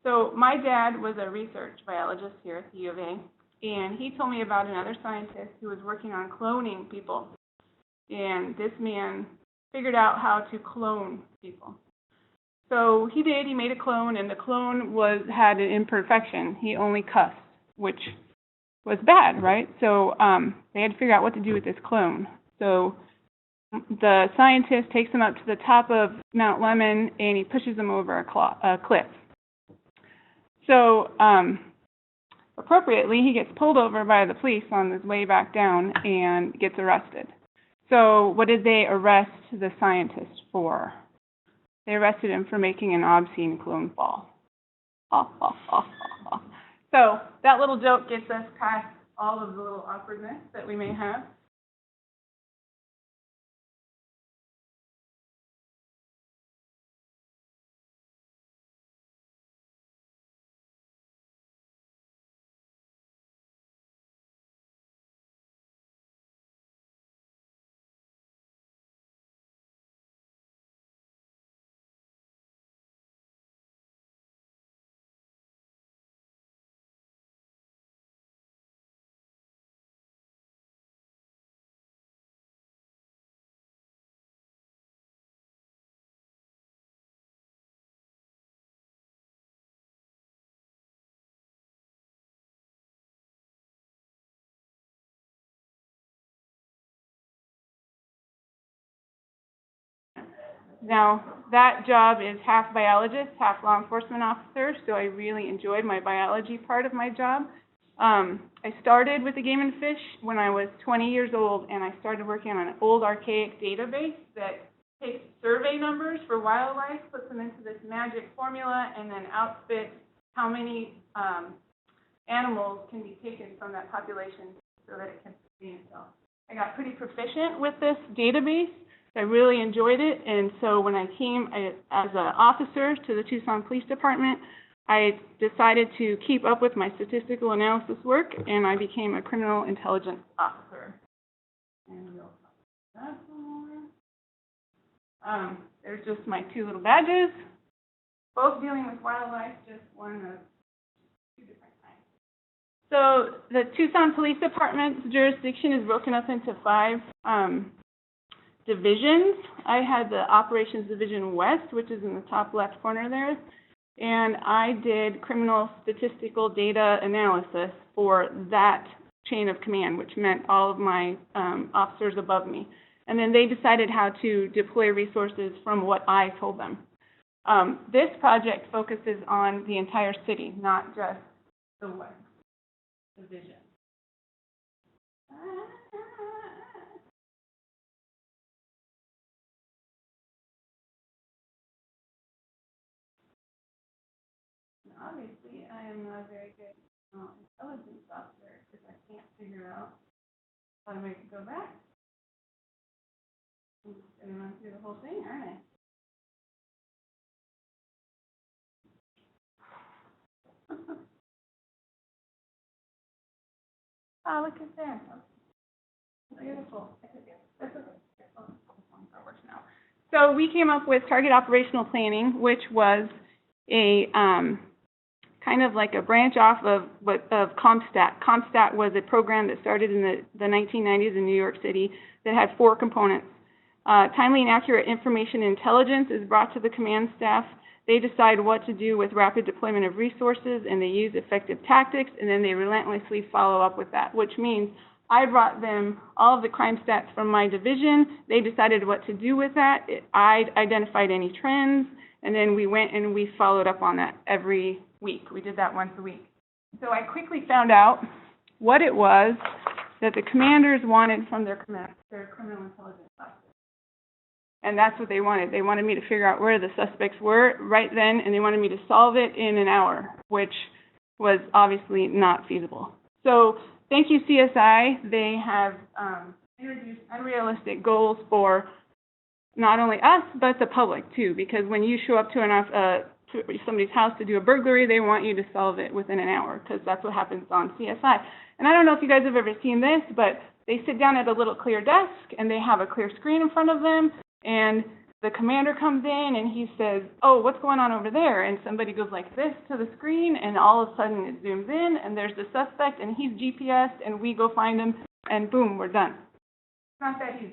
So my dad was a research biologist here at the U of A, and he told me about another scientist who was working on cloning people. And this man figured out how to clone people. So he made a clone, and the clone had an imperfection. He only cussed, which was bad, right? So they had to figure out what to do with this clone. So the scientist takes him up to the top of Mount Lemmon, and he pushes him over a cliff. So appropriately, he gets pulled over by the police on his way back down and gets arrested. So what did they arrest the scientist for? They arrested him for making an obscene clone ball. So that little joke gets us past all of the little awkwardness that we may have. Now, that job is half biologist, half law enforcement officer, so I really enjoyed my biology part of my job. I started with the Game and Fish when I was 20 years old, and I started working on an old archaic database that takes survey numbers for wildlife, puts them into this magic formula, and then outspits how many animals can be taken from that population so that it can sustain itself. I got pretty proficient with this database. I really enjoyed it, and so when I came as an officer to the Tucson Police Department, I decided to keep up with my statistical analysis work, and I became a criminal intelligence officer. And we'll talk about that some more. There's just my two little badges, both dealing with wildlife, just one of two different kinds. So the Tucson Police Department's jurisdiction is broken up into 5 divisions. I had the Operations Division West, which is in the top left corner there, and I did criminal statistical data analysis for that chain of command, which meant all of my officers above me. And then they decided how to deploy resources from what I told them. This project focuses on the entire city, not just the West Division. Obviously, I am not a very good intelligence officer because I can't figure out how to make it go back. I'm just going to run through the whole thing, aren't I? Oh, look at that. Beautiful. That's okay. That works now. So we came up with target operational planning, which was a kind of like a branch off of CompStat. CompStat was a program that started in the 1990s in New York City that had 4 components. Timely and accurate information intelligence is brought to the command staff. They decide what to do with rapid deployment of resources, and they use effective tactics, and then they relentlessly follow up with that, which means I brought them all of the crime stats from my division. They decided what to do with that. I identified any trends, and then we went and we followed up on that every week. We did that once a week. So I quickly found out what it was that the commanders wanted from their criminal intelligence officers. And that's what they wanted. They wanted me to figure out where the suspects were right then, and they wanted me to solve it in an hour, which was obviously not feasible. So thank you, CSI. They have introduced unrealistic goals for not only us, but the public, too, because when you show up to somebody's house to do a burglary, they want you to solve it within an hour, because that's what happens on CSI. And I don't know if you guys have ever seen this, but they sit down at a little clear desk, and they have a clear screen in front of them, and the commander comes in and he says, oh, what's going on over there? And somebody goes like this to the screen, and all of a sudden it zooms in, and there's the suspect, and he's GPSed, and we go find him, and boom, we're done. It's not that easy.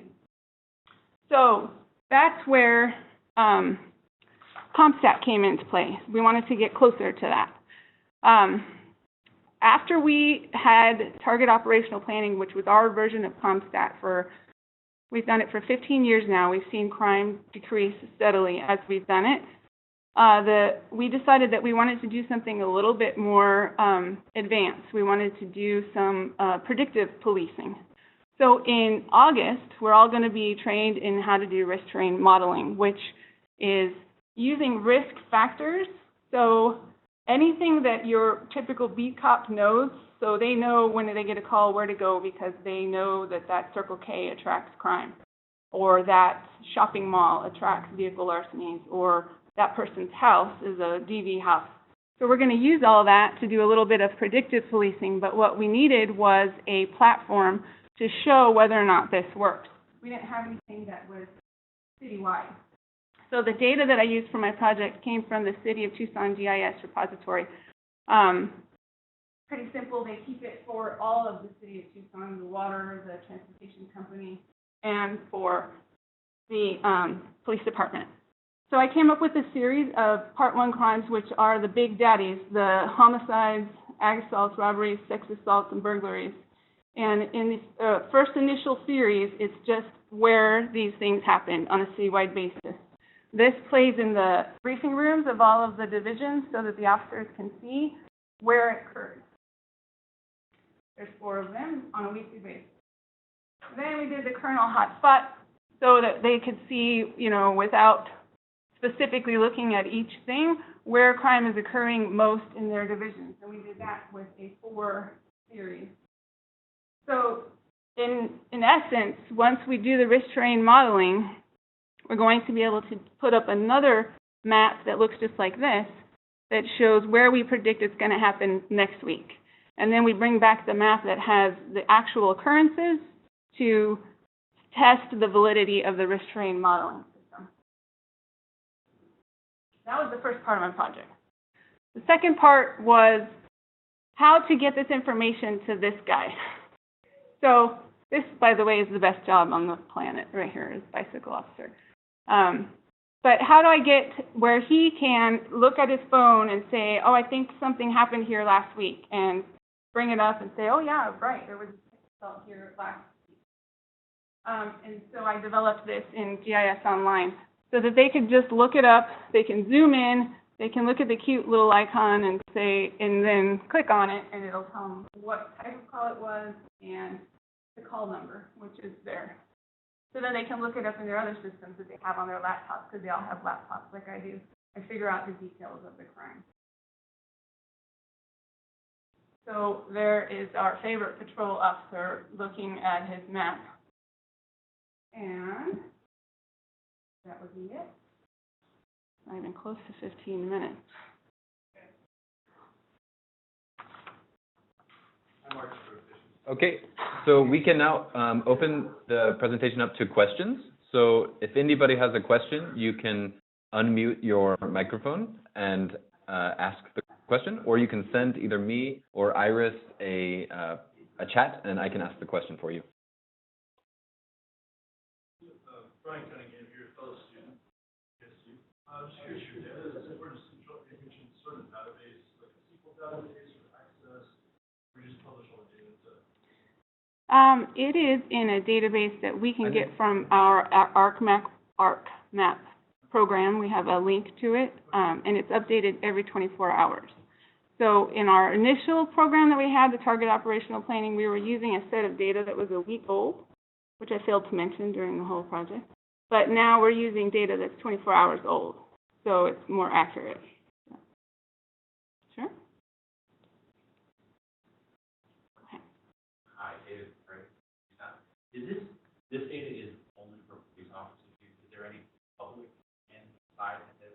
So that's where CompStat came into play. We wanted to get closer to that. After we had target operational planning, which was our version of CompStat we've done it for 15 years now. We've seen crime decrease steadily as we've done it. We decided that we wanted to do something a little bit more advanced. We wanted to do some predictive policing. So in August, we're all going to be trained in how to do risk terrain modeling, which is using risk factors. So anything that your typical beat cop knows, so they know when they get a call where to go because they know that that Circle K attracts crime, or that shopping mall attracts vehicle larcenies, or that person's house is a DV house. So we're going to use all that to do a little bit of predictive policing, but what we needed was a platform to show whether or not this works. We didn't have anything that was citywide. So the data that I used for my project came from the City of Tucson GIS repository. Pretty simple. They keep it for all of the City of Tucson, the water, the transportation company, and for the police department. So I came up with a series of Part 1 crimes, which are the big daddies, the homicides, ag assaults, robberies, sex assaults, and burglaries. And in the first initial series, it's just where these things happened on a citywide basis. This plays in the briefing rooms of all of the divisions so that the officers can see where it occurred. There's 4 of them on a weekly basis. Then we did the Colonel Hotspot so that they could see, without specifically looking at each thing, where crime is occurring most in their divisions. And we did that with a 4 series. So in essence, once we do the risk terrain modeling, we're going to be able to put up another map that looks just like this that shows where we predict it's going to happen next week. And then we bring back the map that has the actual occurrences to test the validity of the risk terrain modeling system. That was the first part of my project. The second part was how to get this information to this guy. So this, by the way, is the best job on the planet right here, is bicycle officer. But how do I get where he can look at his phone and say, oh, I think something happened here last week, and bring it up and say, oh, yeah, right, there was a sex assault here last week. And so I developed this in GIS Online so that they could just look it up, they can zoom in, they can look at the cute little icon and say, and then click on it, and it'll tell them what type of call it was and the call number, which is there. So then they can look it up in their other systems that they have on their laptops, because they all have laptops like I do, and figure out the details of the crime. So there is our favorite patrol officer looking at his map. And that would be it. Not even close to 15 minutes. Okay, so we can now open the presentation up to questions. So if anybody has a question, you can unmute your microphone and ask the question, or you can send either me or Iris a chat, and I can ask the question for you. Brian Cunningham here, fellow student. Just curious, your data, is it for just control information sort of database, like a SQL database or Access, or you just publish all the data? It is in a database that we can get from our ArcMap program. We have a link to it, and it's updated every 24 hours. So in our initial program that we had, the target operational planning, we were using a set of data that was a week old, which I failed to mention during the whole project. But now we're using data that's 24 hours old, so it's more accurate. Sure? Hi, David. Is this data is only for police officers use? Is there any public inside of this,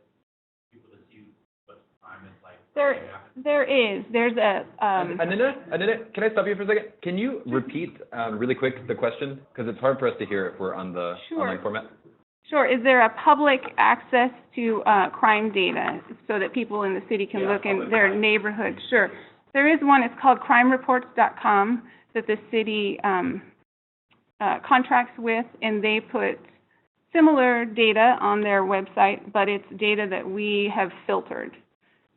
people to see what the crime is like? There is. There's a. Annina, can I stop you for a second? Can you repeat really quick the question, because it's hard for us to hear if we're on the online format. Sure. Is there a public access to crime data so that people in the city can look in their neighborhood? Sure. There is one. It's called crimereports.com that the city contracts with, and they put similar data on their website, but it's data that we have filtered.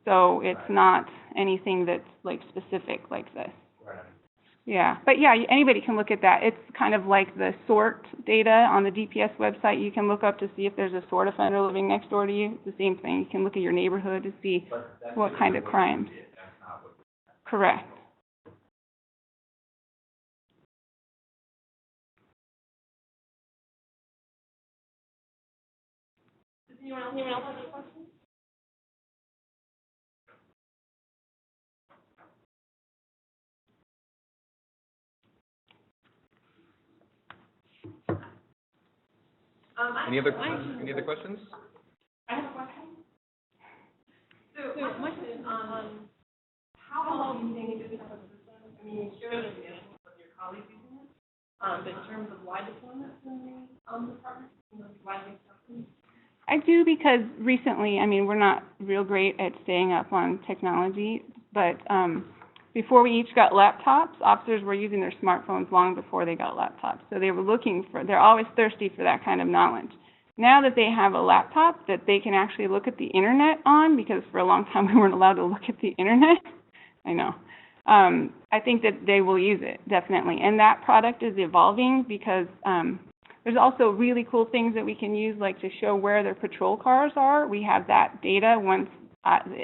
So it's not anything that's like specific like this. Right. Yeah, but yeah, anybody can look at that. It's kind of like the SORT data on the DPS website. You can look up to see if there's a SORT offender living next door to you. It's the same thing. You can look at your neighborhood to see But that's what kind of what crimes. you did. That's not what. Correct. Does anyone else have any questions? Any other questions? I have a question. So my question is on how long do you think this type of system, I mean, you showed us with your colleagues using it, but in terms of wide deployment in the department, widely accepted? I do, because recently, I mean, we're not real great at staying up on technology, but before we each got laptops, officers were using their smartphones long before they got laptops. So they were they're always thirsty for that kind of knowledge. Now that they have a laptop that they can actually look at the internet on, because for a long time we weren't allowed to look at the internet, I know, I think that they will use it, definitely. And that product is evolving because there's also really cool things that we can use, like to show where their patrol cars are. We have that data. Once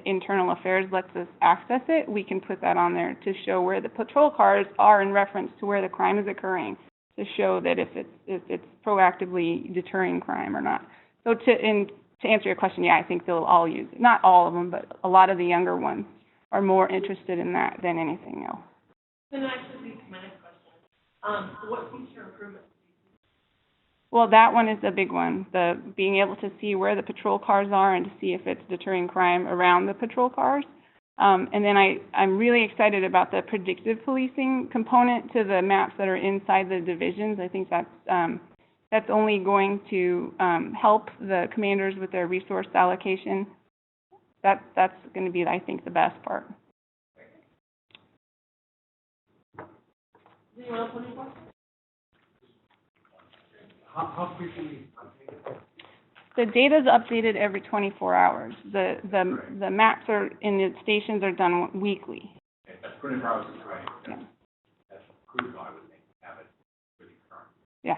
Internal Affairs lets us access it, we can put that on there to show where the patrol cars are in reference to where the crime is occurring, to show that if it's proactively deterring crime or not. So to answer your question, yeah, I think they'll all use it. Not all of them, but a lot of the younger ones are more interested in that than anything else. Then that actually leads to my next question. What feature improvements? Well, that one is the big one, the being able to see where the patrol cars are and to see if it's deterring crime around the patrol cars. And then I'm really excited about the predictive policing component to the maps that are inside the divisions. I think that's only going to help the commanders with their resource allocation. That's going to be, I think, the best part. Does anyone else have any questions? How frequently update it? The data's updated every 24 hours. The maps are in the stations are done weekly. Okay, that's 24 hours is right. Yeah. That's crucial, I would think, to have it really current. Yeah.